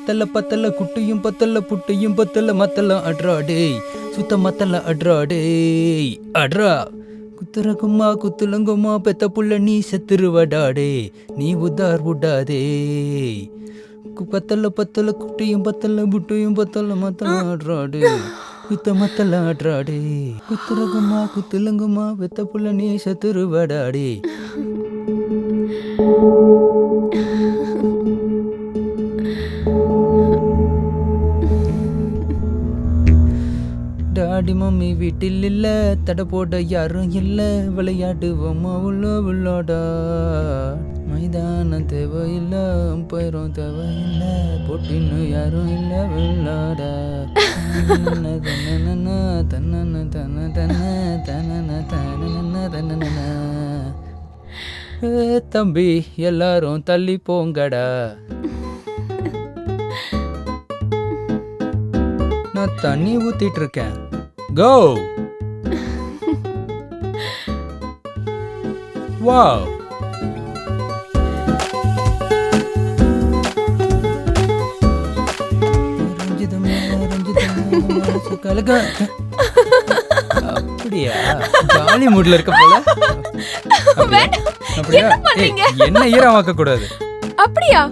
பத்தல குட்டியும் பத்தல புட்டியும் பத்தல மத்தல அட்ரா டேய் சுத்த மத்தல அட்ரா டேய் அட்ரா குத்துரகுமா குத்துலங்குமா பெத்த புள்ள நீ செத்துருவடாடே நீ உதார் விடாதே பத்தல குட்டியும் பத்தல புட்டியும் பத்தல மத்தல அட்ரா டேய் சுத்த மத்தல அட்ரா டேய் குத்துரகுமா குத்துலங்குமா பெத்த புள்ள நீ செத்துருவடாடே. டாடி மம்மி வீட்டில் இல்ல தடை போட யாரும் இல்ல விளையாடுவோமா உள்ள உள்ளோடா மைதானம் தேவையில்ல பயிரும் தேவையில்ல போட்டின்னு யாரும் இல்ல விளையாடா தன்ன தன்ன தன்ன தன்ன தம்பி எல்லாரும் தள்ளி போங்கடா. நான் தண்ணி ஊத்திட்டு இருக்கேன். கோ வாவ் அப்படியா ஜாலி மூட்ல இருக்க போல. அப்படியா என்ன ஈரமாக்க கூடாது. அப்படியா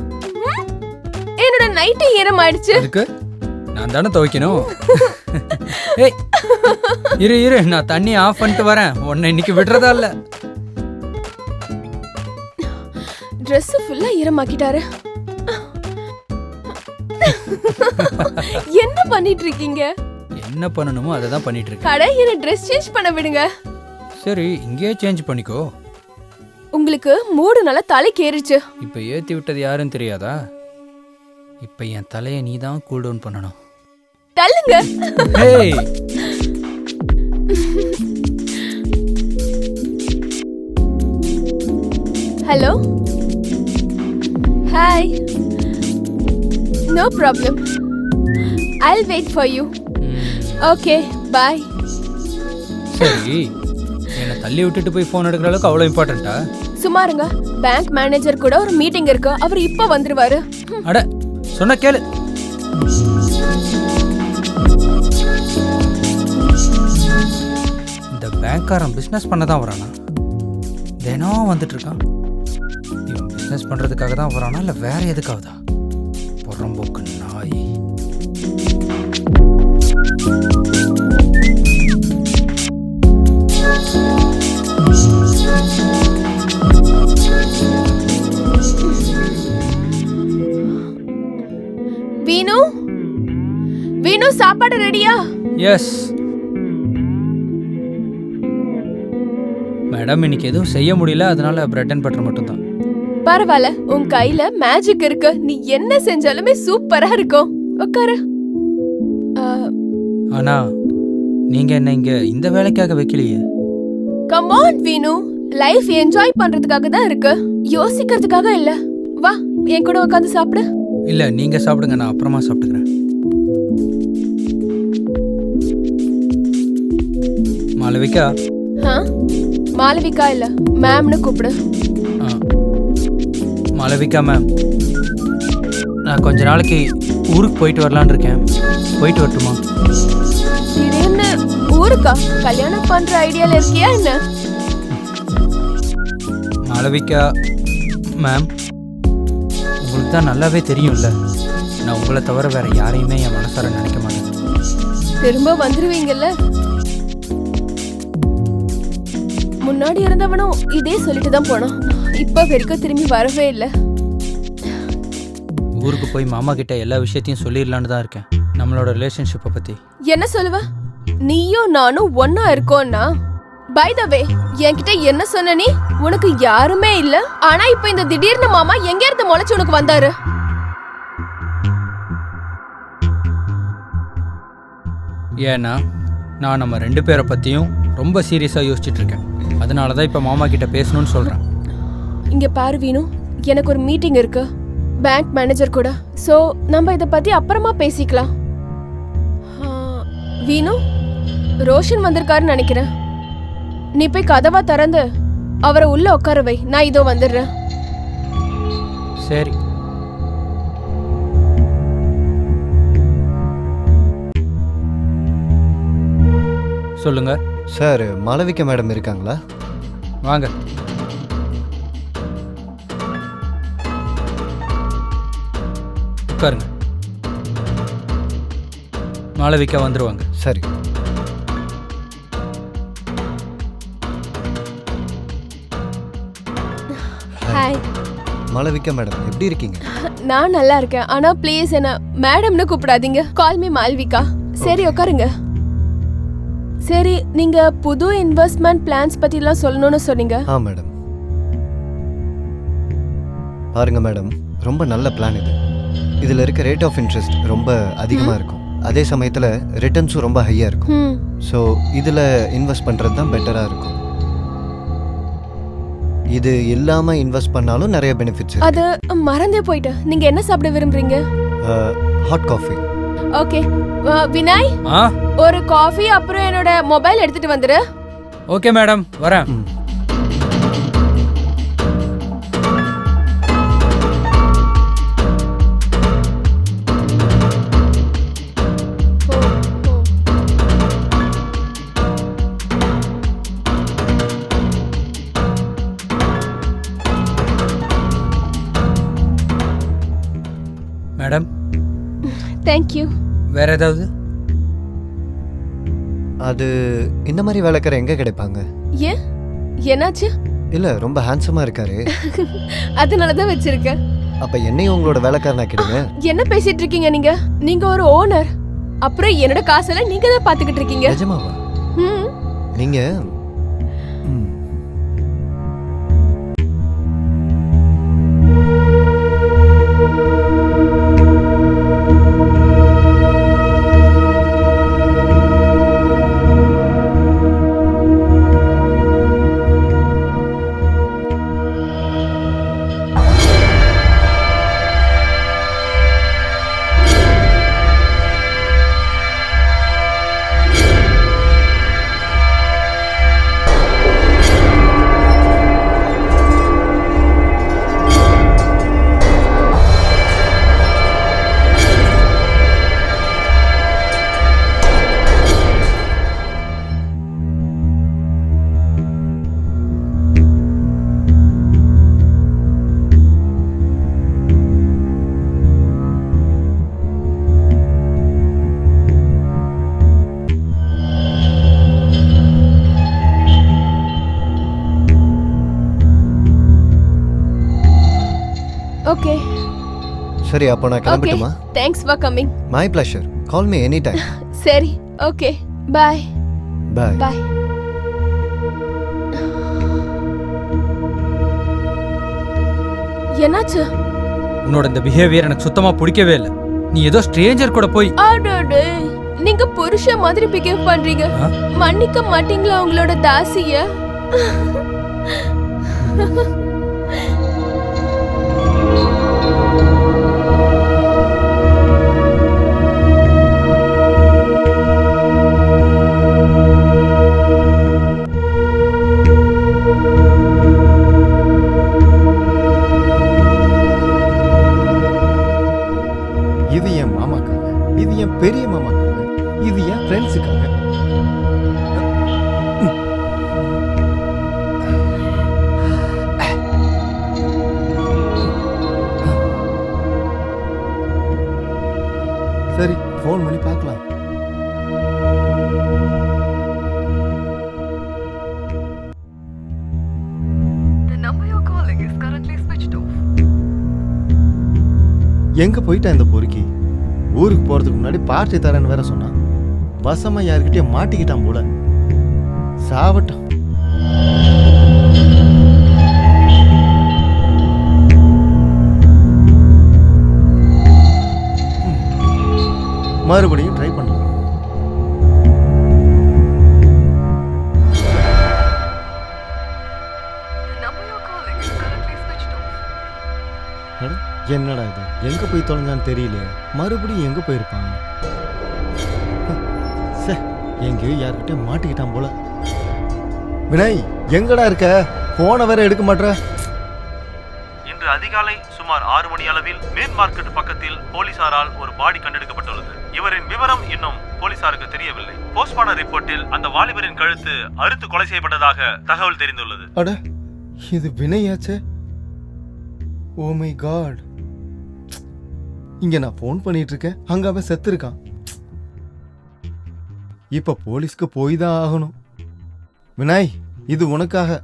என்னோட நைட் ஈரம் ஆயிடுச்சு. அதுக்கு நான் தானே துவைக்கணும். ஏய் இரு நான் தண்ணி ஆஃப் பண்ணிட்டு வரேன். உன்னை இன்னைக்கு விடுறதா இல்ல. Dress ஃபுல்லா ஈரமாக்கிட்டாரு. என்ன பண்ணிட்டு இருக்கீங்க? என்ன பண்ணணுமோ அதை தான் பண்ணிட்டு இருக்கேன். கடை என்ன Dress சேஞ்ச் பண்ண விடுங்க. சரி இங்கே சேஞ்ச் பண்ணிக்கோ. உங்களுக்கு மூடு நல்லா தலைக்கு ஏறிச்சு. இப்ப ஏத்தி விட்டது யாருன்னு தெரியாதா? இப்ப என் தலையை நீ தான் கூல் டவுன் பண்ணணும். தள்ளுங்க. Hey hello hi no problem I'll wait for you. Okay bye. சரி என்ன தள்ளி விட்டுட்டு போய் ஃபோன் எடுக்கிற அளவுக்கு அவ்வளவு இம்பார்ட்டன்ட்டா? சுமாருங்க பேங்க் மேனேஜர் கூட ஒரு மீட்டிங் இருக்கு. அவர் இப்ப வந்துருவாரு. அட சொன்ன கேளு. இந்த பேங்க்காரன் பிசினஸ் பண்ண தான் வரானா? தினம் வந்துட்டு இருக்கான். இவன் பிசினஸ் பண்றதுக்காக தான் வரானா இல்ல வேற எதுக்காகதா? புறம்போக்கு நாய். வீணு சாப்பாடு ரெடியா? எஸ் மேடம், இன்னைக்கு எதுவும் செய்ய முடியல, அதனால பிரெட் அண்ட் பட்டர் மட்டும் தான். பரவாயில்ல, உன் கையில மேஜிக் இருக்கு. நீ என்ன செஞ்சாலுமே சூப்பரா இருக்கும். உட்காரு. ஆனா நீங்க என்ன இங்க இந்த வேலைக்காக வைக்கலையே? கம் ஆன் வீணு, லைஃப் என்ஜாய் பண்றதுக்காக தான் இருக்கு, யோசிக்கிறதுக்காக இல்ல. வா என் கூட உட்கார்ந்து சாப்பிடு. இல்ல நீங்க சாப்பிடுங்க, நான் அப்புறமா சாப்பிட்டுக்கிறேன். மாளவிகா. மாளவிகா இல்ல மேம்னு கூப்பிடு. மாளவிகா மேம், நான் கொஞ்ச நாளைக்கு ஊருக்கு போயிட்டு வரலான்னு இருக்கேன். போயிட்டு வரட்டுமா? திடீர்னு ஊருக்கா? கல்யாணம் பண்ற ஐடியால இருக்கியா என்ன? மாளவிகா மேம், உங்களுக்கு தான் நல்லாவே தெரியும்ல, நான் உங்களை தவிர வேற யாரையுமே என் மனசார நினைக்க மாட்டேன். திரும்ப வந்துருவீங்கல்ல? முன்னாடி இருந்தவனும் இதே சொல்லிட்டு தான் போனோம். இப்ப வரைக்கும் திரும்பி வரவே இல்லை. ஊருக்கு போய் மாமா கிட்ட எல்லா விஷயத்தையும் சொல்லிடலான்னு தான் இருக்கேன், நம்மளோட ரிலேஷன்ஷிப்பை பத்தி. என்ன சொல்லுவ? நீயும் நானும் ஒன்னா இருக்கோம்னா? பை த வே, என்கிட்ட என்ன சொன்ன நீ? உனக்கு யாருமே இல்ல, ஆனா இப்ப இந்த திடீர்னு மாமா எங்க இருந்து முளைச்சு உனக்கு வந்தாரு? ஏன்னா நான் நம்ம 2 பேரை பத்தியும் ரொம்ப சீரியஸா யோசிச்சுட்டு இருக்கேன். அதனாலதான் இப்ப மாமா கிட்ட பேசணும்னு சொல்றேன். இங்க பாரு வீணு, எனக்கு ஒரு மீட்டிங் இருக்கு பேங்க் மேனேஜர் கூட. சோ நம்ம இத பத்தி அப்புறமா பேசிக்கலாம். வீணு, ரோஷன் வந்திருக்காருன்னு நினைக்கிறேன். நீ போய் கதவா திறந்து அவரை உள்ள உட்கார வை, நான் இதோ வந்துடுறேன். சரி. சொல்லுங்க. சார் மாளவிகா மேடம் இருக்காங்களா? வாங்க. உட்காருங்க. மாளவிகா வந்துருவாங்க. சரி. ஹாய். மாளவிகா மேடம் எப்படி இருக்கீங்க? நான் நல்லா இருக்கேன். ஆனா ப்ளீஸ் என்ன மேடம்னு கூப்பிடாதீங்க. Call me Malvika. சரி உட்காருங்க. சரி, நீங்க புது இன்வெஸ்ட்மெண்ட் பிளான்ஸ் பத்திலாம் சொல்லணும்னு சொன்னீங்க. மேடம் பாருங்க மேடம், ரொம்ப நல்ல பிளான் இது. இதில் இருக்க ரேட் ஆஃப் இன்ட்ரெஸ்ட் ரொம்ப அதிகமாக இருக்கும். அதே சமயத்தில் ரிட்டர்ன்ஸும் ரொம்ப ஹையாக இருக்கும். ஸோ இதில் இன்வெஸ்ட் பண்ணுறது தான் பெட்டராக இருக்கும். இது இல்லாமல் இன்வெஸ்ட் பண்ணாலும் நிறைய பெனிஃபிட்ஸ். அது மறந்தே போயிட்டேன். நீங்க என்ன சாப்பிட விரும்புறீங்க? Hot coffee. ஓகே வினாய், ஒரு காஃபி அப்புறம் என்னோட மொபைல் எடுத்துட்டு வந்துரு. ஓகே மேடம், வரேன். மேடம். தேங்க்யூ. வேற ஏதாவது? அது இந்த மாதிரி வேலைக்கார எங்க கிடைப்பாங்க? ஏன், என்னாச்சு? இல்ல, ரொம்ப ஹேண்ட்ஸமா இருக்காரு. அதனாலதான் வச்சிருக்கேன். அப்ப என்னையும் உங்களோட வேலைக்காரனா கேடுங்க. என்ன பேசிட்டு இருக்கீங்க நீங்க? நீங்க ஒரு ஓனர். அப்புறம் என்னோட காசெல்லாம் நீங்க தான் பாத்துக்கிட்டு இருக்கீங்க. நிஜமாவா? நீங்க ஓகே. சரி, அப்போ நான் கிளம்பட்டுமா? Thanks for coming. My pleasure. Call me any time. சரி, ஓகே. பை. பை. பை. என்னாச்சு? உன்னோட இந்த பிஹேவியர் எனக்கு சுத்தமா பிடிக்கவே இல்லை. நீ ஏதோ ஸ்ட்ரேஞ்சர் கூட போய். அடடே, நீங்க புருஷ மாதிரி பிஹேவ் பண்றீங்க. மன்னிக்க மாட்டீங்களா உங்களோட தாசிய? இது என் மாமாக்காக, இது என் பெரிய மாமாக்காக, இது என் ஃப்ரெண்ட்ஸுக்காக. சரி, ஃபோன் பண்ணி பார்க்கலாம். எங்க போயிட்டா இந்த பொறுக்கி? ஊருக்கு போறதுக்கு முன்னாடி பார்ட்டி தரேன்னு வேற சொன்னான். வசமா யாருக்கிட்டே மாட்டிக்கிட்டான் போல. சாவட்டும். மறுபடியும் ட்ரை பண்ணலாம். என்னடா இது, எங்க போய் தொலைஞ்சான்னு தெரியலையே. மறுபடியும் எங்க போயிருப்பான்? எங்கேயோ யார்கிட்ட மாட்டிக்கிட்டான் போல. வினய், எங்கடா இருக்க? போன வேற எடுக்க மாட்டற. இன்று அதிகாலை சுமார் 6 மணி அளவில் மேன் மார்க்கெட் பக்கத்தில் போலீசாரால் ஒரு பாடி கண்டெடுக்கப்பட்டுள்ளது. இவரின் விவரம் இன்னும் போலீசாருக்கு தெரியவில்லை. போஸ்ட்மார்டம் ரிப்போர்ட்டில் அந்த வாலிபரின் கழுத்து அறுத்து கொலை செய்யப்பட்டதாக தகவல் தெரிந்துள்ளது. அட, இது வினையாச்சே. Oh my God. இங்க நான் ஃபோன் பண்ணிட்டு இருக்கேன், அங்க அவன் செத்து இருக்கான். இப்ப போலீஸ்க்கு போய் தான் ஆகணும். வினாய், இது உனக்காக.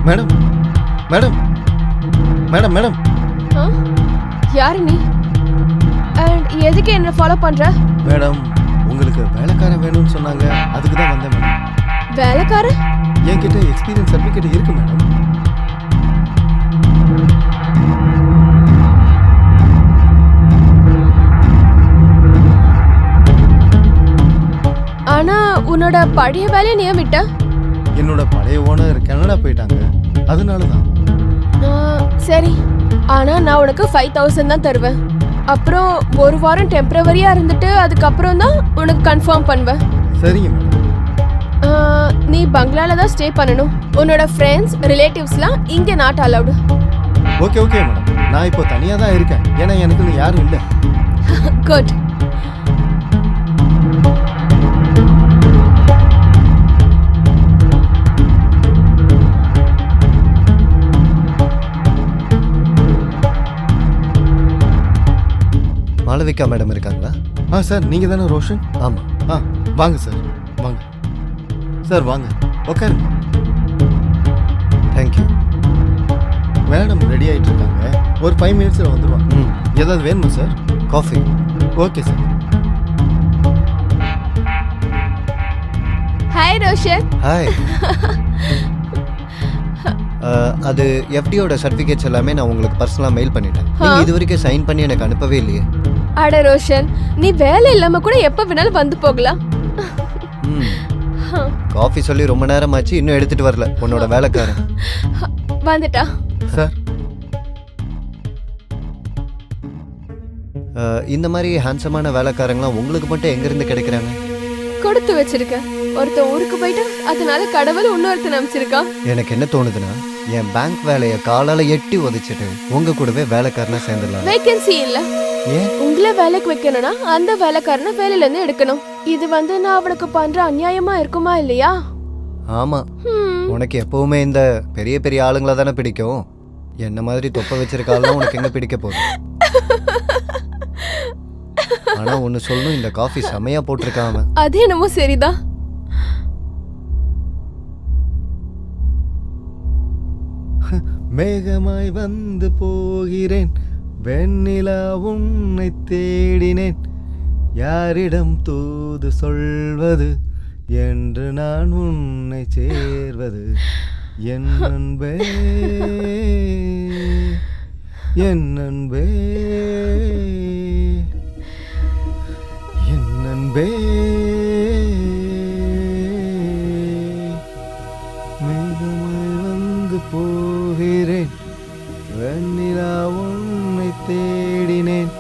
மேடம் மேடம் மேடம் மேடம் ஆ? யாரு நீ? அண்ட் எதுக்கு என்ன ஃபாலோ பண்ற? மேடம், உங்களுக்கு வேலைக்காரன் வேணும்னு சொன்னாங்க, அதுக்கு தான் வந்தேன் மேடம். வேலைக்கார? என்கிட்ட எக்ஸ்பீரியன்ஸ் சர்டிஃபிகேட் இருக்கு மேடம். ஆனா உன்னோட பழைய வேலையை நீ ஏன் விட்ட? என்னோட பழைய ஓனர் கனடா போயிட்டாங்க, அதனால தான். ஆ, சரி. ஆனா நான் உனக்கு 5000 தான் தருவேன். அப்புறம் ஒரு வாரம் டெம்பரவரியா இருந்துட்டு அதுக்கப்புறம் தான் உனக்கு கன்ஃபார்ம் பண்ணுவேன். சரிங்க மேடம். ஆ, நீ பங்களால தான் ஸ்டே பண்ணணும். உன்னோட ஃப்ரெண்ட்ஸ் ரிலேட்டிவ்ஸ்லாம் இங்க not allowed. Okay okay madam, நான் இப்போ தனியாக தான் இருக்கேன், ஏன்னா எனக்குன்னு யாரும் இல்லை. குட். மாளவிகா மேடம் இருக்காங்களா? சார், நீங்கள் தானே ரோஷன்? ஆமாம். வாங்க சார், வாங்க சார், வாங்க உட்காருங்க. தேங்க்யூ. மேடம் ரெடி ஆகிட்டு இருக்காங்க, ஒரு 5 மினிட்ஸில் வந்துடுவாங்க. ம். ஏதாவது வேணுமா sir? Coffee. Okay sir. Hi Roshan. Hi. அது எஃப்டியோட சர்டிஃபிகேட்ஸ் எல்லாமே நான் உங்களுக்கு பர்சனலாக மெயில் பண்ணிட்டேன். நீங்கள் இது வரைக்கும் சைன் பண்ணி எனக்கு அனுப்பவே இல்லையே. அட ரோஷன், நீ வேலை இல்லாம கூட எப்ப வேணாலும் வந்து போகலாம். காஃபி சொல்லி ரொம்ப நேரமாச்சு, இன்னும் எடுத்துட்டு வரல உன்னோட வேலைக்காரன். வந்துட்டா சார், இந்த மாதிரி ஹேண்ட்ஸமான வேலைக்காரங்களாம் உங்களுக்கு மட்டும் எங்கேருந்து கிடைக்கிறாங்க? கொடுத்து வச்சிருக்க. ஒருத்தன் ஊருக்கு போயிட்டு அதனால கடவுள் இன்னொருத்தன் அமைச்சிருக்கான். எனக்கு என்ன தோணுதுன்னா, என் பேங்க் வேலையை காலால எட்டி உதைச்சிட்டு உங்க கூடவே வேலைக்காரனா சேர்ந்துடலாம். வேகன்சி இல்ல. ஏன்? உங்களை வேலைக்கு வைக்கணும்னா அந்த வேலைக்காரனை வேலையில இருந்து எடுக்கணும். இது நான் அவனுக்கு பண்ற அநியாயமா இருக்குமா இல்லையா? ஆமா. உனக்கு எப்பவுமே இந்த பெரிய பெரிய ஆளுங்களா தானே பிடிக்கும். என்ன மாதிரி தொப்ப வச்சிருக்காலும் உனக்கு எங்க பிடிக்க போகுது? ஆனா ஒன்னு சொல்லணும், இந்த காஃபி செமையா போட்டிருக்காம. அது என்னமோ சரிதான். மேகமாய் வந்து போகிறேன், வெண்ணிலா உன்னை தேடினேன், யாரிடம் தூது சொல்வது என்று நான் உன்னை சேர்வது, என் அன்பே என் அன்பே என் அன்பே. மேகமாய் வந்து போகிறேன், வெண்ணிலா உன்னை தேடினேன்,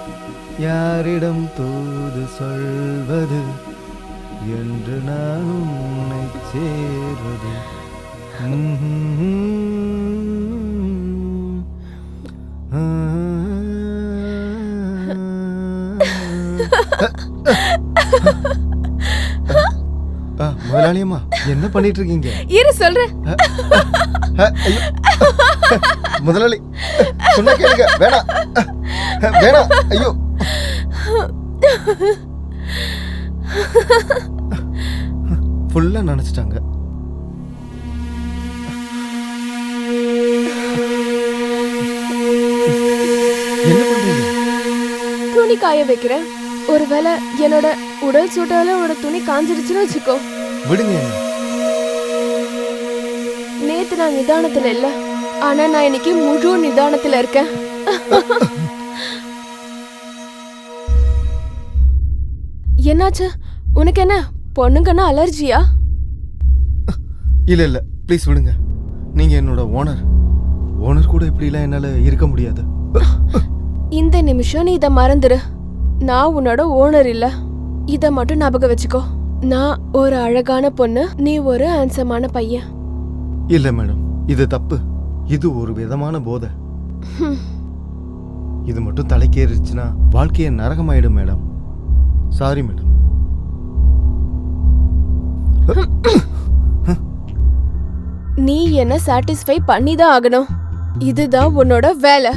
யாரிடம் தூது சொல்வது என்று நான் உன்னை சேர்வது. முதலாளியம்மா, என்ன பண்ணிட்டு இருக்கீங்க? இரு சொல்றேன். ஐயோ, முதலாளி சொன்ன கேளுங்க. வேணாம் வேணாம். ஐயோ, ஃபுல்லா நினைச்சிட்டாங்க. என்ன பண்றீங்க? துணி காய வைக்கிறேன். ஒருவேளை என்னோட உடல் சூட்டால உன்னோட துணி காஞ்சிருச்சுன்னு வச்சுக்கோ. விடுங்க. என்ன நேத்து நான் நிதானத்துல இல்ல, ஆனா நான் இன்னைக்கு முழு நிதானத்துல இருக்கேன். என்னாச்சு? உனக்கு என்ன பொண்ணுங்கன்னா அலர்ஜியா? இல்ல இல்ல, ப்ளீஸ் விடுங்க. நீங்க என்னோட ஓனர் கூட இப்படிலாம் என்னால இருக்க முடியாது. இந்த நிமிஷம் நீ இதை மறந்துரு. நான் உன்னோட ஓனர் இல்ல. இத மட்டும் ஞாபகம் வச்சுக்கோ. நான் ஒரு அழகான பொண்ணு, நீ ஒரு ஹேண்ட்ஸமான பையன். இல்ல மேடம், இது தப்பு. இது ஒரு விதமான போதை. இது மட்டும் தலைக்கேறிச்சுன்னா வாழ்க்கையை நரகமாயிடும் மேடம். Sorry madam. நீ என்ன சாட்டிஸ்ஃபை பண்ணிதான் ஆகணும். இதுதான் உன்னோட வேலை.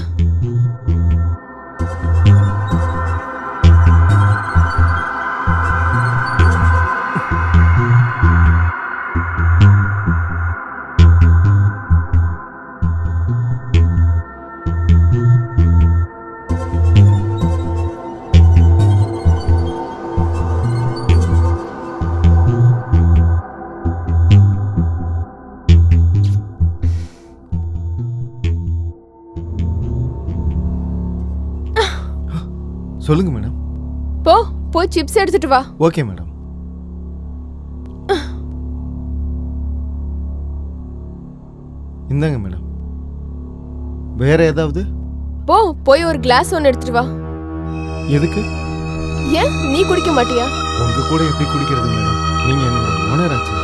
சொல்லுங்க மேடம். போய் சிப்ஸ் எடுத்துட்டு வா. Okay madam. இந்தாங்க மேடம். வேற ஏதாவது? போய் ஒரு கிளாஸ் ஒன்னு எடுத்துட்டு வா. எதுக்கு? ஏன் நீ குடிக்க மாட்டியா? உங்க கூட எப்படி குடிக்கிறது மேடம்? நீங்க என்னோட ஓனர் ஆச்சு.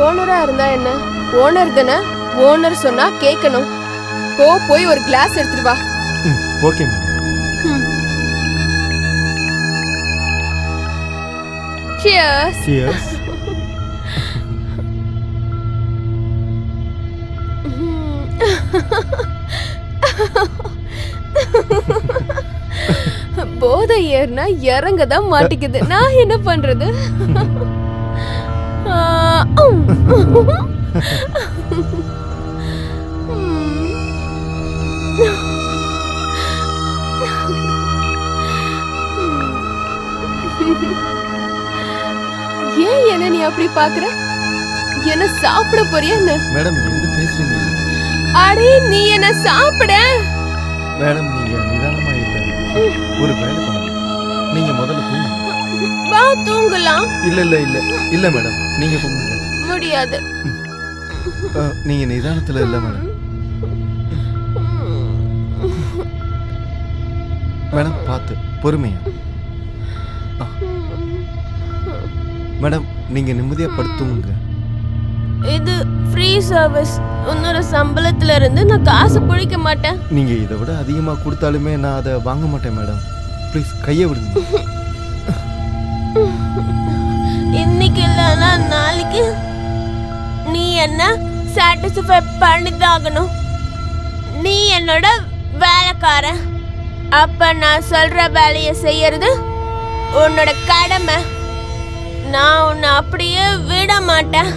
ஓனரா இருந்தா என்ன? ஓனர் தானே. ஓனர் சொன்னா கேட்கணும். போய் ஒரு கிளாஸ் எடுத்துட்டு வா. Okay madam. Cheers. Cheers. போதை ஏறினா இறங்கதான் மாட்டிக்குது. நான் என்ன பண்றது? ஏன் என்ன நீ அப்படி பாக்குற? என்ன சாப்பிட போறியா என்ன? மேடம் என்ன பேசுறீங்க? அடே நீ என்ன சாப்பிட. மேடம் நீங்க நிதானமா இல்ல. ஒரு வேலை பண்ணுங்க. நீங்க முதல்ல தூங்குங்க. வா தூங்கலாம். இல்ல இல்ல இல்ல இல்ல மேடம், நீங்க தூங்குங்க. முடியாது. நீங்க நிதானத்துல இல்ல மேடம். மேடம் பார்த்து பொறுமையா. மேடம் நீங்க நிம்மதியா படுத்துங்க. இது ஃப்ரீ சர்வீஸ். உன்னோட சம்பளத்துல இருந்து நான் காசு பிடிக்க மாட்டேன். நீங்க இதை விட அதிகமா கொடுத்தாலுமே நான் அதை வாங்க மாட்டேன் மேடம். ப்ளீஸ் கையை விடுங்க. இன்னைக்கு இல்லைன்னா நாளைக்கு நீ என்ன சாட்டிஸ்ஃபை பண்ணிதாகணும். நீ என்னோட வேலைக்காரன். அப்ப நான் சொல்ற வேலையை செய்யறது உன்னோட கடமை. நான் உன்னை அப்படியே விட மாட்டேன்.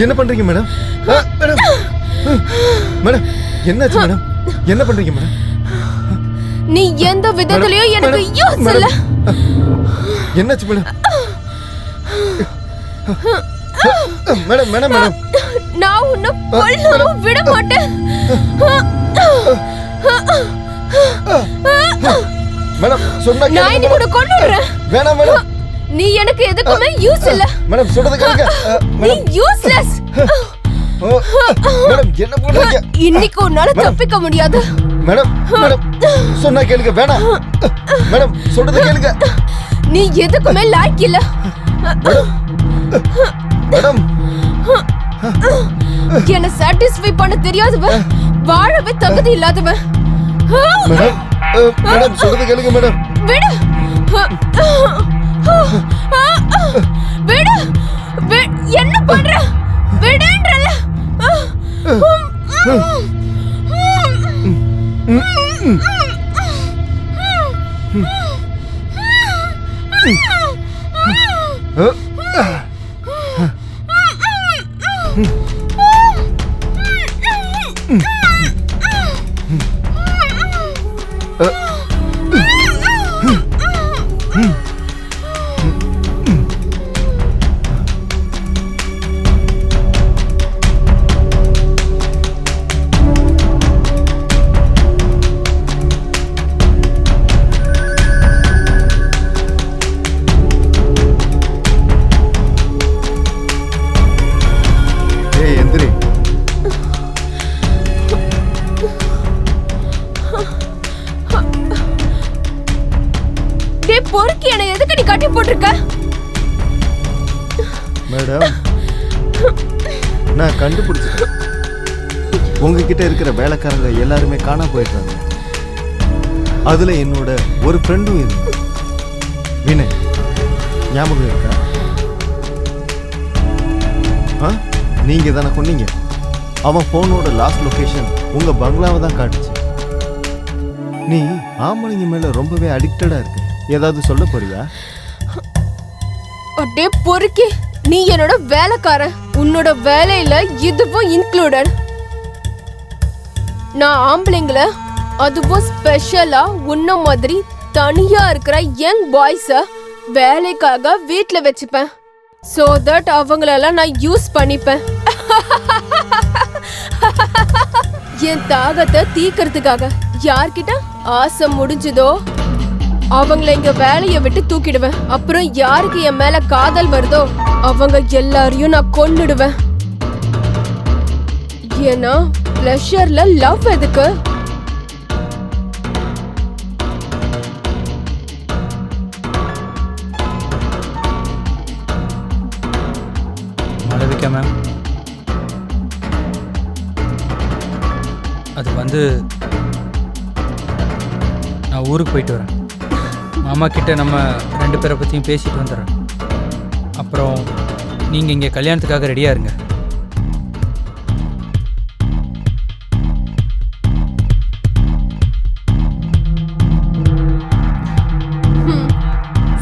என்ன பண்றீங்க மேடம்? மேடம் மேடம் என்னாச்சு மேடம்? என்ன பண்றீங்க மேடம்? நீ எந்த விதத்திலயும் எனக்கு யூஸ் இல்ல. என்னாச்சு மேடம்? மேடம் மேடம் மேடம் நான் உன்னை கொல்லாம விட மாட்டேன். மேடம் சொன்னா நான் இன்னைக்கு உன்னை கொன்னுடுறேன். வேணாம் மேடம். நீ எனக்கு எதுக்குமே யூஸ் இல்ல. மேடம் சொல்றது கேளுங்க. நீ யூஸ்லெஸ். மேடம் என்ன பண்றீங்க? இன்னைக்கு உன்னால தப்பிக்க முடியாது. மேடம் மேடம் சொன்னா கேளுங்க. வேணாம் மேடம் சொல்றது கேளுங்க. நீ எதுக்குமே லாய்க்கு இல்ல. மேடம் என்ன சாட்டிஸ்ஃபை பண்ண தெரியாதவ, வாழவே தகுதி இல்லாதவ. மேடம் மேடம் சொல்றது கேளுங்க மேடம். விடு விடு. என்ன பண்ற? விடுன்றல. பொறுக்கி என்னை எதுக்கு நீ கட்டி போட்டிருக்க? மேடம், நான் கண்டுபிடிச்சிட்டேன். உங்ககிட்ட இருக்கிற வேலைக்காரங்க எல்லாருமே காணா போயிடுறாங்க. அதுல என்னோட ஒரு ஃப்ரெண்டும் இருந்தான், வினய். ஞாபகம் இருக்கா? நீங்க தானே கொன்னீங்க. அவன் போனோட லாஸ்ட் லொகேஷன் உங்க பங்களாவை தான் காட்டுச்சு. நீ ஆம்பளைங்க மேல ரொம்பவே அடிக்டடா இருக்கு. ஏதாவது சொல்ல போறியா? அடே பொறுக்கி, நீ என்னோட வேலைக்காரன். உன்னோட வேலையில இதுவும் இன்க்ளூடட். நான் ஆம்பளைங்கள, அதுவும் ஸ்பெஷலா உன்ன மாதிரி தனியா இருக்கிற யங் பாய்ஸ வேலைக்காக வீட்ல வச்சுப்பேன். சோ தட் அவங்களெல்லாம் நான் யூஸ் பண்ணிப்பேன். என் தாகத்தை தீக்கிறதுக்காக யார்கிட்ட ஆசை முடிஞ்சதோ அவங்கள இங்க வேலைய விட்டு தூக்கிடுவேன். அப்புறம் யாருக்கு என் மேல காதல் வருதோ அவங்க எல்லாரையும் நான் கொன்னுடுவேன். ஏன்னா பிளஷர்ல லவ் எதுக்கு? மாளவிகா மேம், அது வந்து நான் ஊருக்கு போயிட்டு வரேன். மாமா கிட்ட நம்ம 2 பேரை பற்றியும் பேசிட்டு வந்துடுறேன். அப்புறம் நீங்கள் இங்கே கல்யாணத்துக்காக ரெடியாக இருங்க.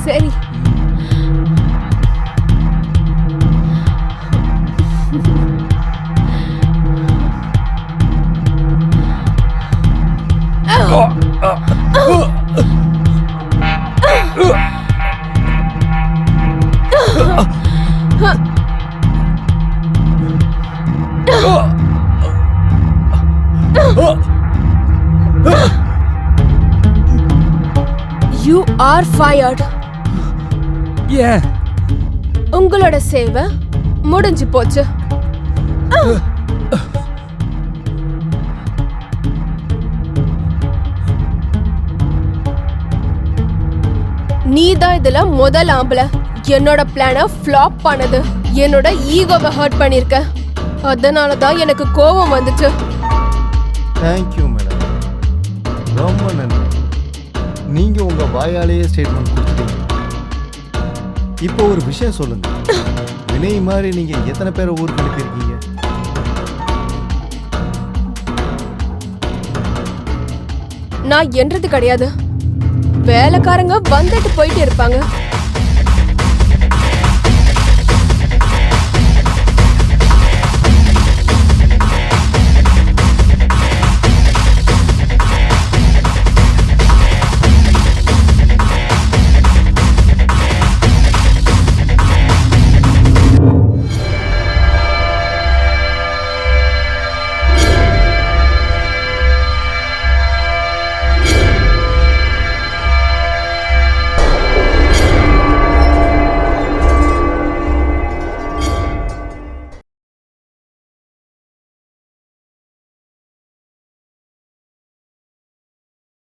சரி. You are fired. ஏன்? உங்களோட சேவை முடிஞ்சு போச்சு. நீதான் இதுல முதல் ஆம்பளை. என்னோட பிளான ஃப்ளாப் பண்ணது. என்னோட ஈகோவை ஹர்ட் பண்ணிருக்க. அதனாலதான் எனக்கு கோபம் வந்துச்சு. தேங்க்யூ மேடம், ரொம்ப நன்றி. நீங்க உங்க வாயாலேயே ஸ்டேட்மெண்ட் கொடுத்துட்டீங்க. இப்போ ஒரு விஷயம் சொல்லுங்க, வினய் மாதிரி நீங்க எத்தனை பேரை ஊருக்கு அனுப்பியிருக்கீங்க? நான் என்றது கிடையாது. வேலைக்காரங்க வந்துட்டு போயிட்டு இருப்பாங்க.